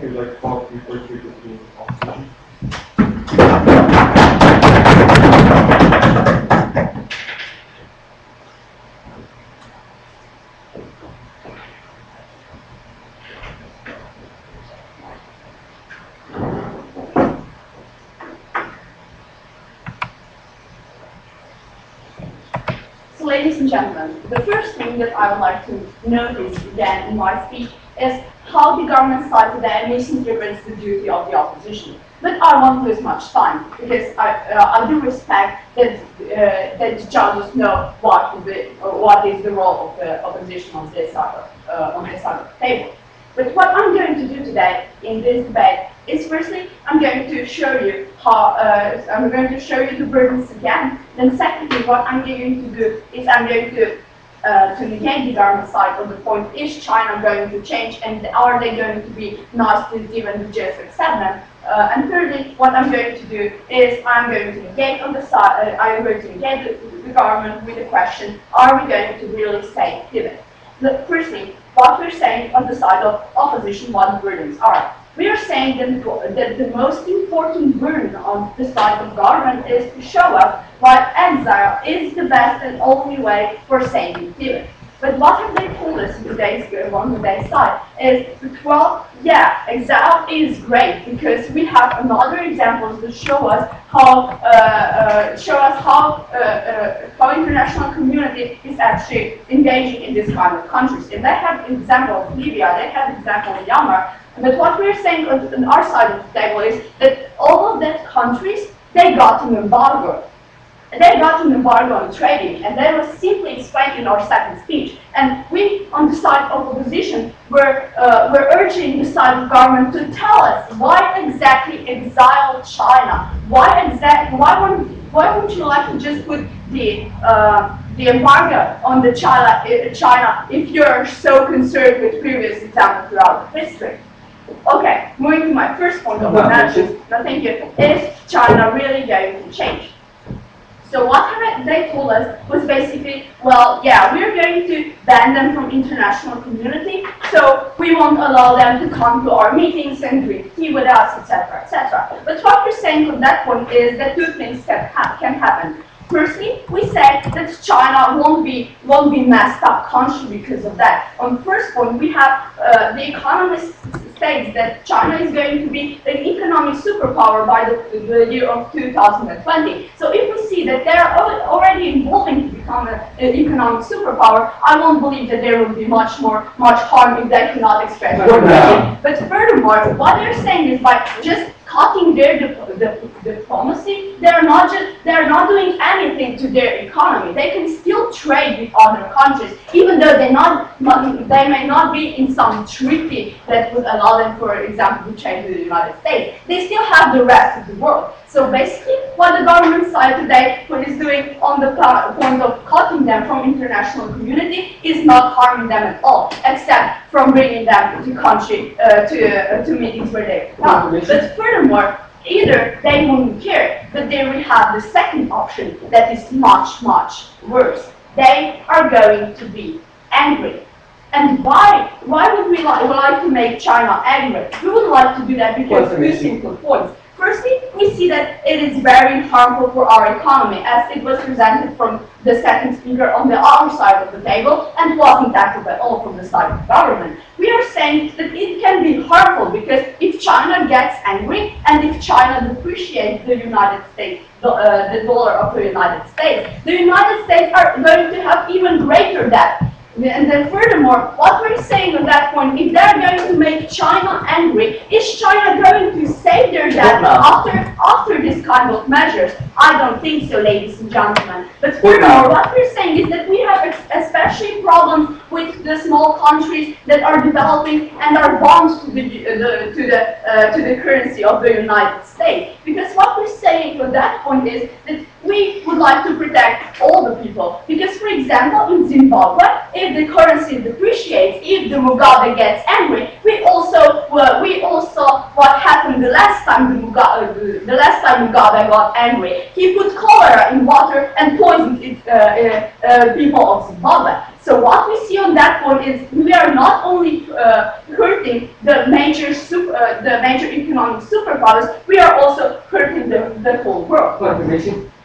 We'd like to call the first speaker to the opposition. So, ladies and gentlemen, the first thing that I would like to notice again in my speech is how the government side today misinterprets the duty of the opposition. But I won't lose much time because I do respect that that the judges know what is the role of the opposition on this side of the table. But what I'm going to do today in this debate is, firstly, I'm going to show you how I'm going to show you the burdens again. Then, secondly, what I'm going to do is I'm going to negate the government side on the point: is China going to change, and are they going to be nice to even to just accept them? And thirdly, what I'm going to do is I'm going to negate on the side. I'm going to negate the government with the question: are we going to really save Tibet? Look, firstly, what we're saying on the side of opposition, what the burdens are. We are saying that the most important burden on the side of government is to show us why exile is the best and only way for saving Tibet. But what have they told us on today's side is that, well, yeah, exile is great because we have another examples that show us how international community is actually engaging in this kind of countries. And they have an example of Libya, they have an example of Myanmar. But what we're saying on our side of the table is that all of that countries, they got an embargo. They got an embargo on trading, and that was simply explained in our second speech. And we, on the side of opposition, were urging the side of government to tell us why exactly exile China. Why wouldn't you like to just put the embargo on the China if you're so concerned with previous examples throughout history? Okay, moving to my first point of analysis. No, thank you. Is China really going to change? So what they told us was basically, well, yeah, we're going to ban them from international community, so we won't allow them to come to our meetings and drink tea with us, etc., etc. But what we're saying on that point is that two things can happen. Firstly, we say that China won't be messed up country because of that. On the first point, we have the Economist states that China is going to be an economic superpower by the year of 2020. So if we see that they're already evolving to become an economic superpower, I won't believe that there will be much harm if they cannot express their But furthermore, what they're saying is by just cutting their diplomacy, they're not doing anything to their economy. They can still trade with other countries, even though they may not be in some treaty that would allow them, for example, to trade with the United States. They still have the rest of the world. So basically, what the government side today is doing on the point of cutting them from international community is not harming them at all, except from bringing them to country to meetings where they come. But furthermore, either they won't care, but they will have the second option that is much worse. They are going to be angry. And why would we like to make China angry? We would like to do that because of two simple points. Firstly, we see that it is very harmful for our economy, as it was presented from the second speaker on the other side of the table and wasn't tackled at all from the side of the government. We are saying that it can be harmful because if China gets angry and if China depreciates the United States, the dollar of the United States are going to have even greater debt. And then furthermore, what we're saying at that point, if they're going to make China angry, is China going to save their debt after this kind of measures? I don't think so, ladies and gentlemen. But furthermore, what we're saying is that we have especially problems with the small countries that are developing and are bound to the currency of the United States. Because what we're saying at that point is that we would like to protect all the people. Because, for example, in Zimbabwe, if the currency depreciates, if the Mugabe gets angry, we also what happened the last time Mugabe got angry. He put cholera in water and poisoned people of Zimbabwe. So what we see on that point is we are not only hurting the major economic superpowers, we are also hurting the whole world.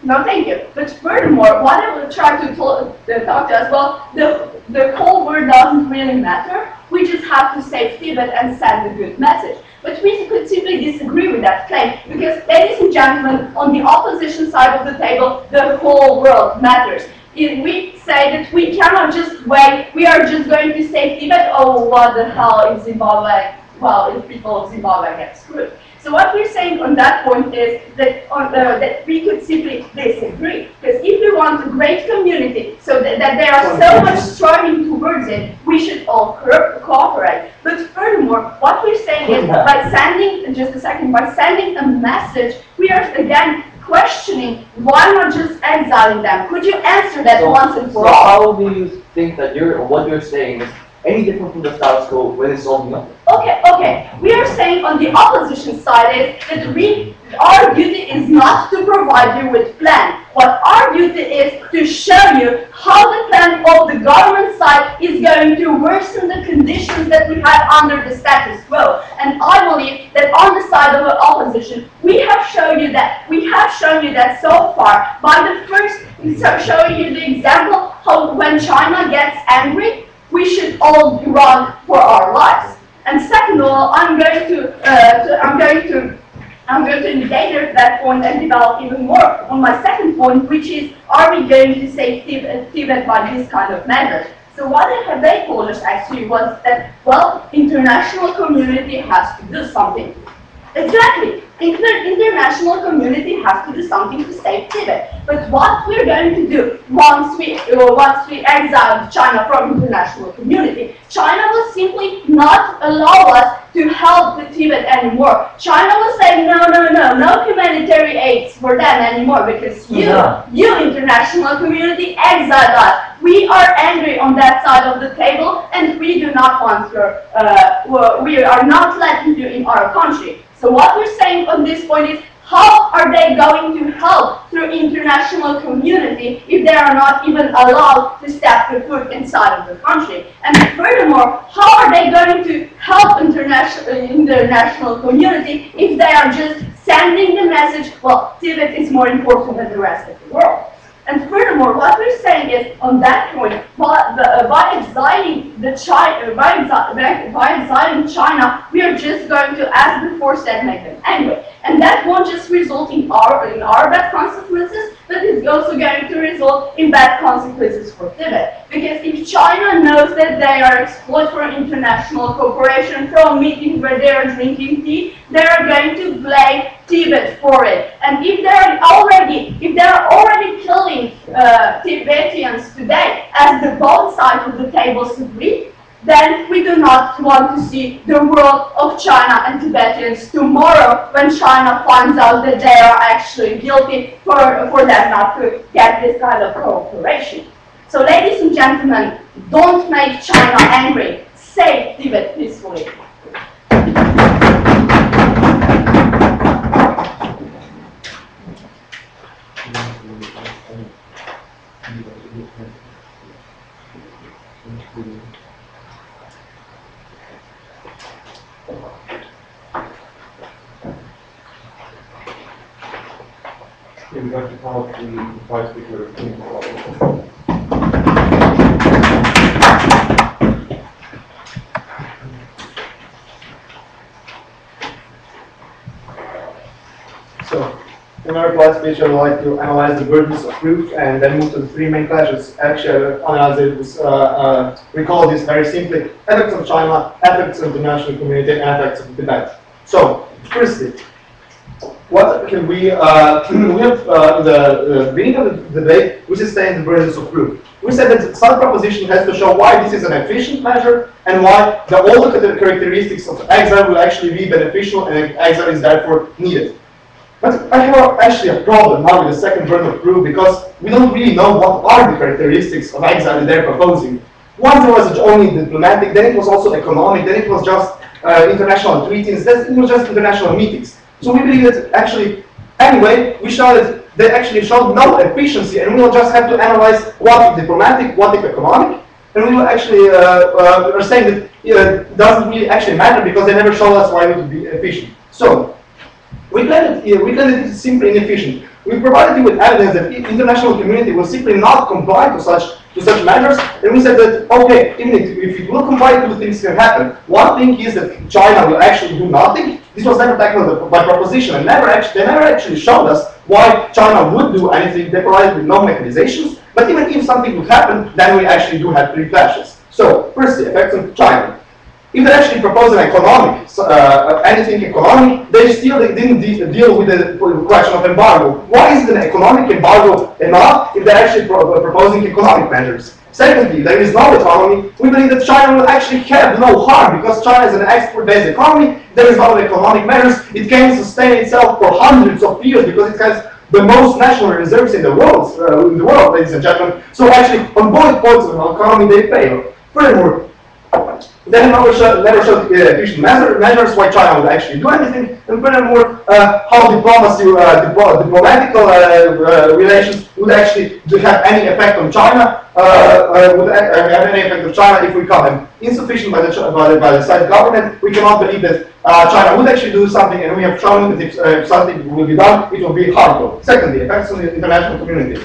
No, thank you. But furthermore, what I will try to talk to as well, the whole world doesn't really matter. We just have to save Tibet and send a good message. But we could simply disagree with that claim because, ladies and gentlemen, on the opposition side of the table, the whole world matters. If we say that we cannot just wait, we are just going to save Tibet, oh, what the hell is Zimbabwe? Well, if people of Zimbabwe get screwed. So what we're saying on that point is that, that we could simply disagree. Because if we want a great community, so that they are so much striving towards it, we should all cooperate. But furthermore, what we're saying is by sending, just a second, by sending a message, we are again questioning why not just exiling them. Could you answer that once and for all? So how do you think that what you're saying is any different from the status quo when it's all new? Okay. We are saying on the opposition side is that our duty is not to provide you with plan. What our duty is to show you how the plan of the government side is going to worsen the conditions that we have under the status quo. And I believe that on the side of the opposition, we have shown you that so far by the first showing you the example how when China gets angry, we should all run for our lives. And second of all, I'm going to negate that point and develop even more on my second point, which is, are we going to save Tibet by this kind of measures? So what they told us actually was that, well, international community has to do something. Exactly. International community has to do something to save Tibet. But what we're going to do once we exile China from international community, China will simply not allow us to help the Tibet anymore. China will say no humanitarian aids for them anymore because you international community exiled us. We are angry on that side of the table and we do not want your, we are not letting you in our country. So what we're saying on this point is, how are they going to help through international community if they are not even allowed to step their foot inside of the country? And furthermore, how are they going to help international community if they are just sending the message, well, Tibet is more important than the rest of the world? And furthermore, what we're saying is, on that point, by exiling China, we are just going to, as before said, make them angry. And that won't just result in our bad consequences, but it's also going to result in bad consequences for Tibet. Because if China knows that they are exploited for international cooperation from meetings where they are drinking tea, they are going to blame Tibet for it. And if they are already killing Tibetans today, as the both sides of the tables agree, then we do not want to see the world of China and Tibetans tomorrow when China finds out that they are actually guilty for them not to get this kind of cooperation. So ladies and gentlemen, don't make China angry. Save Tibet peacefully. Okay, we'd like to call the vice speaker. So, in our class speech, I would like to analyze the burdens of proof and then move to the three main classes. Actually, analyze it, we call this very simply effects of China, effects of the international community, and effects of Tibet. So, firstly, what can we have in the beginning of the debate, we sustained the burdens of proof. We said that some proposition has to show why this is an efficient measure and why all the characteristics of exile will actually be beneficial and exile is therefore needed. But I have actually a problem now with the second burden of proof because we don't really know what are the characteristics of exile that they're proposing. Once there was only diplomatic, then it was also economic, then it was just international treaties, then it was just international meetings. So we believe that actually, anyway, we showed that they actually showed no efficiency and we will just have to analyze what is diplomatic, what is economic, and we will actually are saying that it doesn't really actually matter because they never showed us why it would be efficient. So, we claim that it is simply inefficient. We provided you with evidence that the international community will simply not comply to such measures, and we said that, okay, even if it will comply, two things can happen. One thing is that China will actually do nothing. This was never tackled by proposition, and they never actually showed us why China would do anything. They provided with no mechanizations, but even if something would happen, then we actually do have three clashes. So, firstly, effects on China. If they actually propose an economic, anything economic, they didn't deal with the question of embargo. Why is an economic embargo enough if they're actually proposing economic measures? Secondly, there is no autonomy. We believe that China will actually have no harm because China is an export-based economy. There is no economic measures. It can sustain itself for hundreds of years because it has the most national reserves in the world, ladies and gentlemen. So actually, on both points of the economy, they fail. Furthermore, they never showed efficient measures why China would actually do anything, and furthermore, how diplomacy, diplomatical relations would actually have any effect on China, would have any effect on China if we call them insufficient by the side government. We cannot believe that China would actually do something, and we have shown that if something will be done, it will be harmful. Secondly, effects on the international community.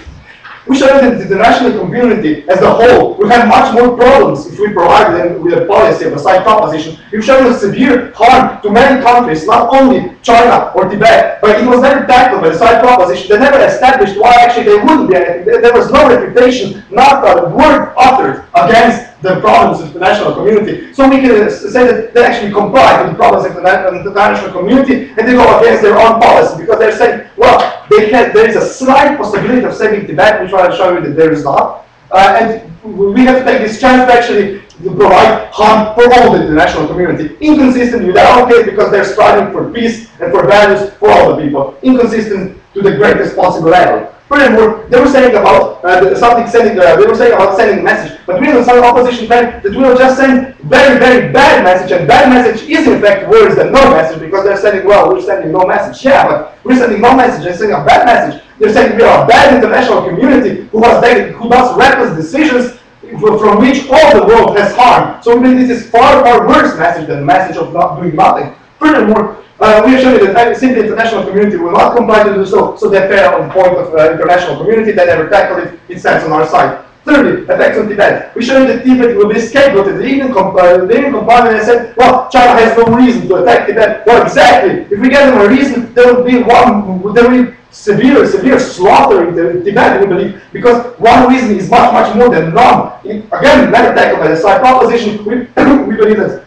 We showed that the international community as a whole will have much more problems if we provide them with a policy of a side proposition. We've shown a severe harm to many countries, not only China or Tibet, but it was never tackled by the side proposition. They never established why actually they wouldn't be anything. There was no refutation, not a word uttered against the problems of the international community. So we can say that they actually comply with the problems of the international community and they go against their own policy because they're saying, well, there is a slight possibility of saving Tibet, which I will show you that there is not. And we have to take this chance to actually provide harm for all the international community. Inconsistent with their own case because they're striving for peace and for values for all the people. Inconsistent to the greatest possible level. Furthermore, they were saying about they were saying about sending a message, but we in some opposition claim that we will just send very, very bad message, and bad message is in fact worse than no message because they're saying, well, we're sending no message. Yeah, but we're sending no message, they're sending a bad message. They're saying we are a bad international community who does reckless decisions from which all the world has harm. So we believe this is far, far worse message than the message of not doing nothing. Furthermore, we have shown you that simply international community will not comply to do so, so they fail on the point of international community, they never tackled it, it stands on our side. Thirdly, effects on Tibet. We showed you that Tibet will be scapegoated. They even complied and said, well, China has no reason to attack Tibet. Well, exactly. If we get them a reason, there will be severe slaughter in Tibet, we believe, because one reason is much, much more than none. Again, never tackled by the side proposition, we believe that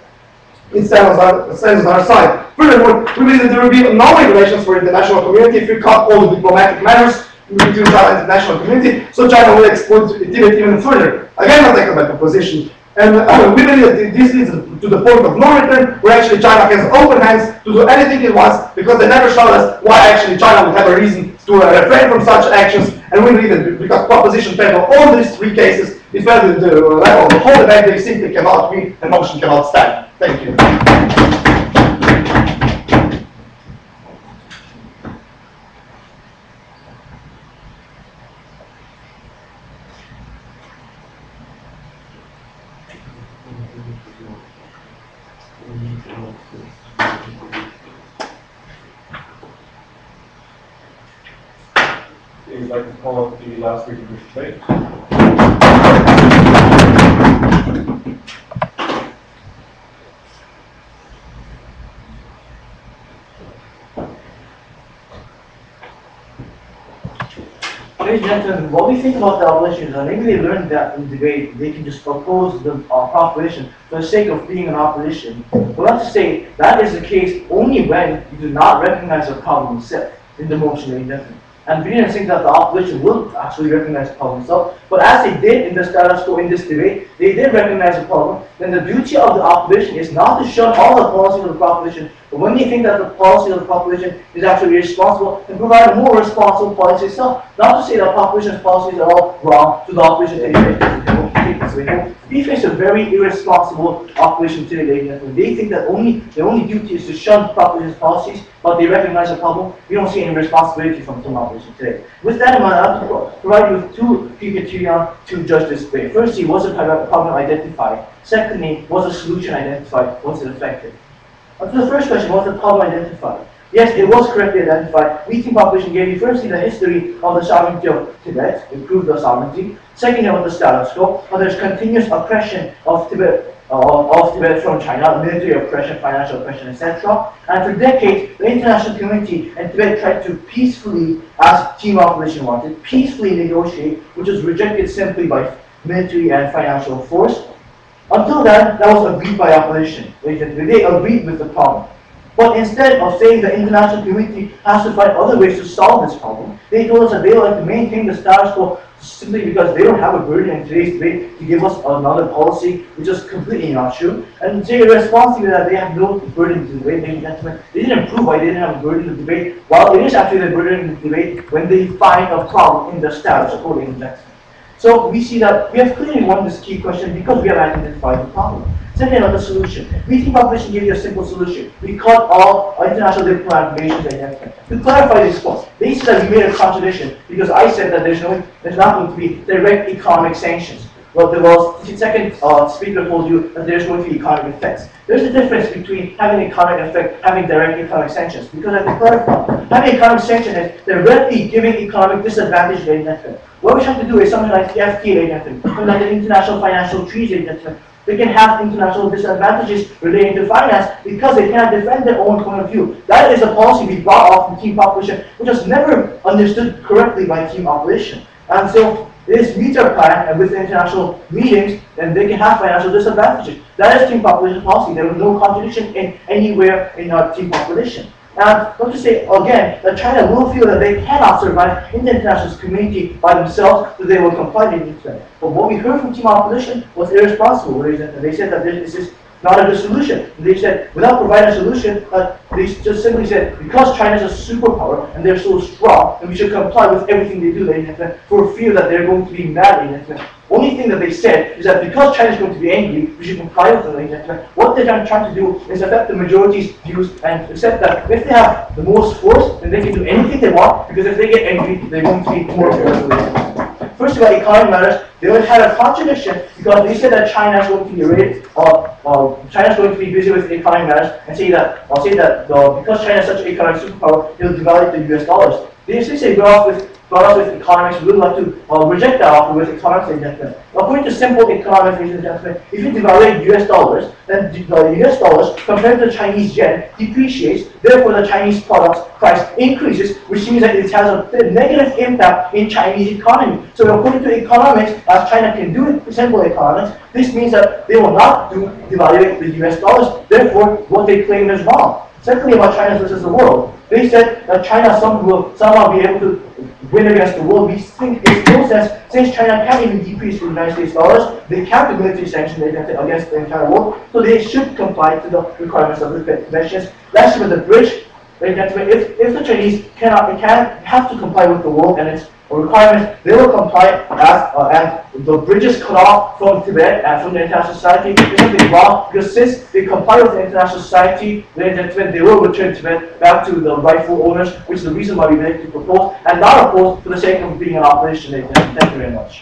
it stands on our side. Furthermore, we believe that there will be no regulations for the international community if we cut all the diplomatic measures between China and the international community, so China will exploit Tibet even further. Again, not tackled by proposition. And we believe that this leads to the point of no return, where actually China has open hands to do anything it wants, because they never showed us why actually China would have a reason to refrain from such actions. And we believe that because proposition failed on all these three cases, it failed at the level of the whole debate, they simply cannot win and motion cannot stand. Thank you. You'd like to call up the last speaker of this debate? Ladies and gentlemen, what we think about the abolition is that maybe they learned that in debate they can just oppose the proposition for the sake of being an opposition. But let's just say that is the case only when you do not recognize the problem itself in the motion, ladies and gentlemen. And we didn't think that the opposition will actually recognize the problem itself. But as they did in the status quo in this debate, they did recognize the problem. Then the duty of the opposition is not to shun all the policies of the proposition, but when they think that the policy of the proposition is actually irresponsible, then provide a more responsible policy itself. Not to say that proposition's policies are all wrong, so the opposition take it. We face a very irresponsible opposition today, ladies and gentlemen. They think that their only duty is to shun proposition's policies, but they recognize the problem. We don't see any responsibility from some opposition today. With that in mind, I have to provide you with two key criteria to judge this debate. Firstly, was the problem identified? Secondly, was the solution identified? Was it effective? To the first question, was the problem identified? Yes, it was correctly identified. We Team Population gave you firstly the history of the sovereignty of Tibet, improved the sovereignty. Secondly, about the status quo, how there's continuous oppression of Tibet from China, military oppression, financial oppression, etc. And for decades, the international community and Tibet tried to peacefully, as Team Population wanted, peacefully negotiate, which was rejected simply by military and financial force. Until then, that was agreed by opposition. They agreed with the problem. But instead of saying the international community has to find other ways to solve this problem, they told us that they would like to maintain the status quo simply because they don't have a burden in today's debate to give us another policy, which is completely not true. And say irresponsibly that they have no burden to debate, ladies and gentlemen. They didn't prove why they didn't have a burden to debate, while it is actually a burden to debate when they find a problem in the status quo, ladies and gentlemen. So we see that we have clearly won this key question because we have identified the problem. Second, about the solution. We Team Population gave you a simple solution. We cut all international diplomatic relations identified. To clarify this point, they said that we made a contradiction because I said that there's not going to be direct economic sanctions. Well, the second speaker told you that there's going to be economic effects. There's a difference between having economic effect, having direct economic sanctions. Because I can clarify, having economic sanctions is directly giving economic disadvantage to the What we have to do is something like the FTA, something like the International Financial Treaty. They can have international disadvantages relating to finance because they cannot defend their own point of view. That is a policy we brought off from Team Population, which was never understood correctly by Team Population. And so this meets our plan, and with the international meetings, then they can have financial disadvantages. That is Team Population policy. There was no contradiction in anywhere in our Team Population. And not to say again that China will feel that they cannot survive in the international community by themselves, that they will comply with it. But what we heard from Team Opposition was irresponsible. They said that this is not a good solution. They said without providing a solution, they just simply said because China is a superpower and they're so strong, then we should comply with everything they do, for fear that they're going to be mad. Only thing that they said is that because China is going to be angry, we should comply with them. What they're trying to do is affect the majority's views and accept that if they have the most force, then they can do anything they want, because if they get angry, they're going to be more forceful. First of all, economic matters, they would have a contradiction because they said that China is going to be rated, China is going to be busy with economic matters, and say that because China is such an economic superpower, it will devalue the US dollars. They say brought us with economics, we would like to reject that offer with economics adjustment. According to simple economics adjustment, if you devalue US dollars, then the US dollars compared to the Chinese yen depreciates, therefore the Chinese product's price increases, which means that it has a negative impact in Chinese economy. So according to economics, as China can do it, simple economics, this means that they will not devalue the US dollars, therefore what they claim is wrong. Secondly, about China versus the world, they said that China will somehow be able to win against the world. We think it's no sense, since China can't even decrease the United States dollars, they can't do military sanctions against the entire world, so they should comply to the requirements of the conventions. Lastly, with the bridge, if the Chinese have to comply with the world and its requirements, they will comply and the bridges cut off from Tibet and from the international society is something wrong, because since they comply with the international society, they will return Tibet back to the rightful owners, which is the reason why we make to propose, and not oppose for the sake of being an opposition. Thank you very much.